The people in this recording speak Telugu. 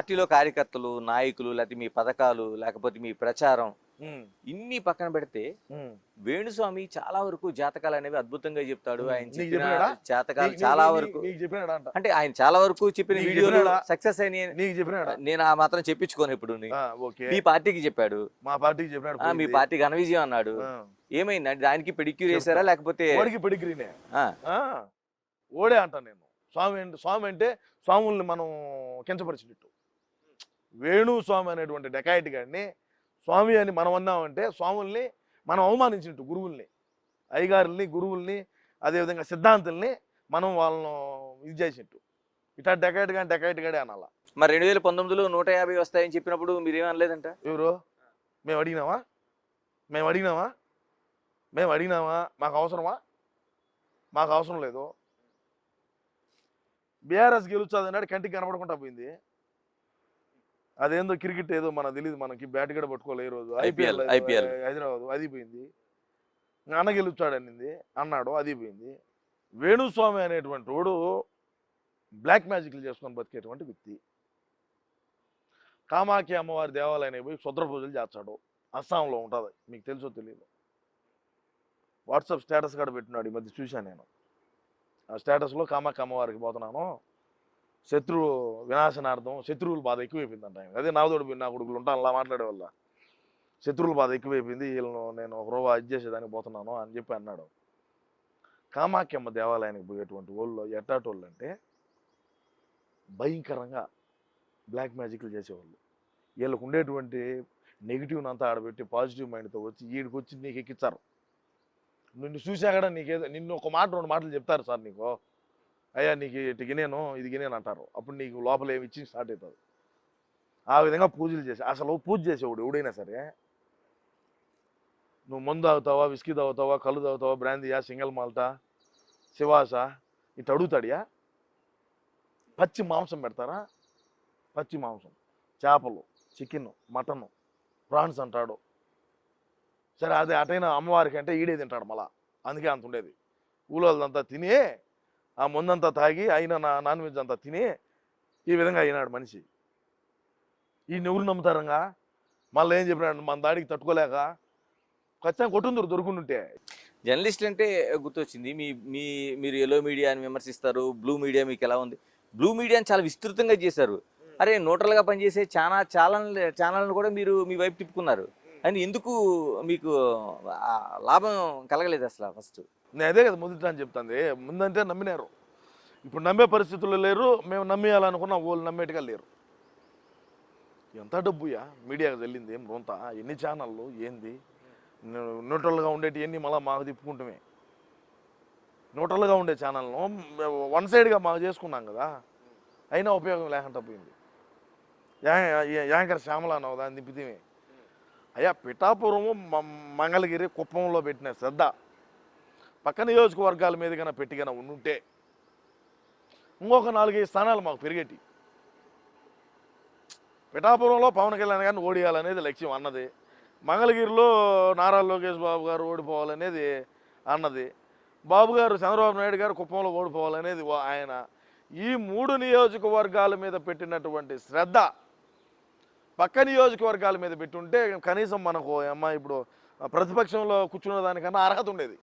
పార్టీలో కార్యకర్తలు, నాయకులు, లేకపోతే మీ పథకాలు, లేకపోతే మీ ప్రచారం ఉమ్, ఇన్ని పక్కన పెడితే ఉమ్. వేణుస్వామి చాలా వరకు జాతకాలు అనేవి అద్భుతంగా చెప్తాడు. ఆయన నీకు చెప్పిన చెప్పినాడా? జాతకాలు నీకు- చాలా నీకు- వరకు నీకు చెప్పినాడా అంట? అంటే ఆయన చాలా వరకు చెప్పిన నీకు వీడియోలు చెప్పినాడా? సక్సెస్ అయినాయి. నీకు చెప్పినాడా? నేను ఆ మాత్రం చెప్పించుకోను ఇప్పుడు. ఓకే. మీ పార్టీకి చెప్పాడు, మా పార్టీకి చెప్పినాడు. మీ పోయింది. పార్టీ ఘన విజయం అన్నాడు. ఆ. ఏమైంది? దానికి పెడిక్యూర్ చేశారా లేకపోతే ఓడికి పెడిగ్రీనే. ఆ, ఓడే అంటాను నేను. స్వామి అంటే స్వాముల్ని మనం కించపరిచినట్టు. వేణు స్వామి అనేటువంటి డెకాయిట్ గాడిని స్వామి అని మనం అన్నామంటే స్వాముల్ని మనం అవమానించినట్టు. గురువుల్ని, అయ్యగారుల్ని, గురువుల్ని, అదేవిధంగా సిద్ధాంతుల్ని మనం వాళ్ళను ఇది చేసినట్టు. ఇట్లా డెకాయిట్ గాడే అనాల. మరి 2019లో 150 వస్తాయని చెప్పినప్పుడు మీరేమనలేదంట? ఎవరు? మేము అడిగినామా? మాకు అవసరమా? మాకు అవసరం లేదు. బీఆర్ఎస్ గెలుస్తుంది అన్నాడు, కంటికి కనపడకుండా పోయింది. అదేందో క్రికెట్ ఏదో మనకు తెలియదు, మనకి బ్యాట్ కూడా పట్టుకోలే ఈ రోజు. IPL. హైదరాబాద్ అది పోయింది. అన్న గెలుస్తాడనింది అన్నాడు, అది పోయింది. వేణుస్వామి అనేటువంటి వాడు బ్లాక్ మ్యాజిక్లు చేసుకొని బతికేటువంటి వ్యక్తి. కామాఖ్య అమ్మవారి దేవాలయానికి పోయి శుద్ర పూజలు చేస్తాడు. అస్సాంలో ఉంటుంది, మీకు తెలుసో తెలియదు. వాట్సాప్ స్టేటస్ కూడా పెట్టినాడు, ఈ మధ్య చూశాను నేను. ఆ స్టేటస్లో కామాఖ్య అమ్మవారికి పోతున్నాను, శత్రువు వినాశనార్థం, శత్రువుల బాధ ఎక్కువైపోయిందంట ఆయన. అదే నాదోడు నా కొడుకులు ఉంటాను అలా మాట్లాడే వల్ల శత్రువుల బాధ ఎక్కువైపోయింది, వీళ్ళను నేను ఒక రోజు ఇది చేసేదానికి పోతున్నాను అని చెప్పి అన్నాడు. కామాఖ్యమ్మ దేవాలయానికి పోయేటువంటి వాళ్ళు ఎట్టాటోళ్ళు అంటే భయంకరంగా బ్లాక్ మ్యాజిక్లు చేసేవాళ్ళు. వీళ్ళకు ఉండేటువంటి నెగిటివ్ని అంతా ఆడబెట్టి పాజిటివ్ మైండ్తో వచ్చి వీడికి వచ్చి నీకు ఎక్కిస్తారు. నిన్ను చూసా కూడా నీకేదో నిన్ను ఒక మాట 2 మాటలు చెప్తారు సార్ నీకు, అయ్యా నీకు ఇటు గినేను ఇది గినేను అంటారు. అప్పుడు నీకు లోపల ఏమి ఇచ్చి స్టార్ట్ అవుతుంది. ఆ విధంగా పూజలు చేసి అసలు పూజ చేసేవాడు ఎవడైనా సరే, నువ్వు మందు తాగుతావా, విస్కీ తాగుతావా, కళ్ళు తాగుతావా, బ్రాందీయా, సింగల్ మాల్టా, శివాసా ఇటు అడుగుతాడియా. పచ్చి మాంసం పెడతారా? పచ్చి మాంసం, చేపలు, చికెన్, మటను, ప్రాన్స్ అంటాడు. సరే అదే అటైనా అమ్మవారికి అంటే ఈడే తింటాడు మళ్ళా, అందుకే అంత ఉండేది. ఊళ్ళోదంతా తిని ఆ ముందంతా తాగి అయినా నాన్ వెజ్ అంతా తిని ఈ విధంగా అయినాడు మనిషి. ఈ ఎవరు నమ్ముతారంగా? మళ్ళీ ఏం చెప్పినాడు, మన దాడికి తట్టుకోలేక ఖచ్చితంగా కొట్టుందరు దొరుకుంటుంటే. జర్నలిస్ట్ అంటే గుర్తొచ్చింది, మీరు ఎల్లో మీడియాని విమర్శిస్తారు, బ్లూ మీడియా మీకు ఎలా ఉంది? బ్లూ మీడియాని చాలా విస్తృతంగా చేశారు. అరే న్యూట్రల్గా పనిచేసే ఛానల్ని కూడా మీరు మీ వైపు తిప్పుకున్నారు. అని ఎందుకు మీకు లాభం కలగలేదు అసలు ఫస్ట్? నేను అదే కదా మొదట అని చెప్తాను. ముందంటే నమ్మినారు, ఇప్పుడు నమ్మే పరిస్థితుల్లో లేరు. మేము నమ్మేయాలనుకున్నా వాళ్ళు నమ్మేట్టుగా లేరు. ఎంత డబ్బుయా మీడియాకి వెళ్ళింది, ఏం రొంత, ఎన్ని ఛానళ్ళు, ఏంది? న్యూట్రల్గా ఉండేటి ఎన్ని మళ్ళీ మాకు తిప్పుకుంటామే. న్యూట్రల్గా ఉండే ఛానల్ను వన్ సైడ్గా మాకు చేసుకున్నాం కదా, అయినా ఉపయోగం లేకుండా పోయింది. యాంకర్ శ్యామల అన్నావు దాన్ని తిప్పితేమే. అయ్యా పిఠాపురము, మంగళగిరి, కుప్పంలో పెట్టిన శ్రద్ధ పక్క నియోజకవర్గాల మీద కన్నా పెట్టికన్నా ఉండుంటే ఇంకొక 4-5 స్థానాలు మాకు పెరిగేటి. పిఠాపురంలో పవన్ కళ్యాణ్ గారిని ఓడియాలనేది లక్ష్యం అన్నది, మంగళగిరిలో నారా లోకేష్ బాబు గారు ఓడిపోవాలనేది అన్నది, బాబు గారు చంద్రబాబు నాయుడు గారు కుప్పంలో ఓడిపోవాలనేది ఆయన. ఈ 3 నియోజకవర్గాల మీద పెట్టినటువంటి శ్రద్ధ పక్క నియోజకవర్గాల మీద పెట్టుంటే కనీసం మనకు అమ్మ ఇప్పుడు ప్రతిపక్షంలో కూర్చునే దానికన్నా అర్హత ఉండేది.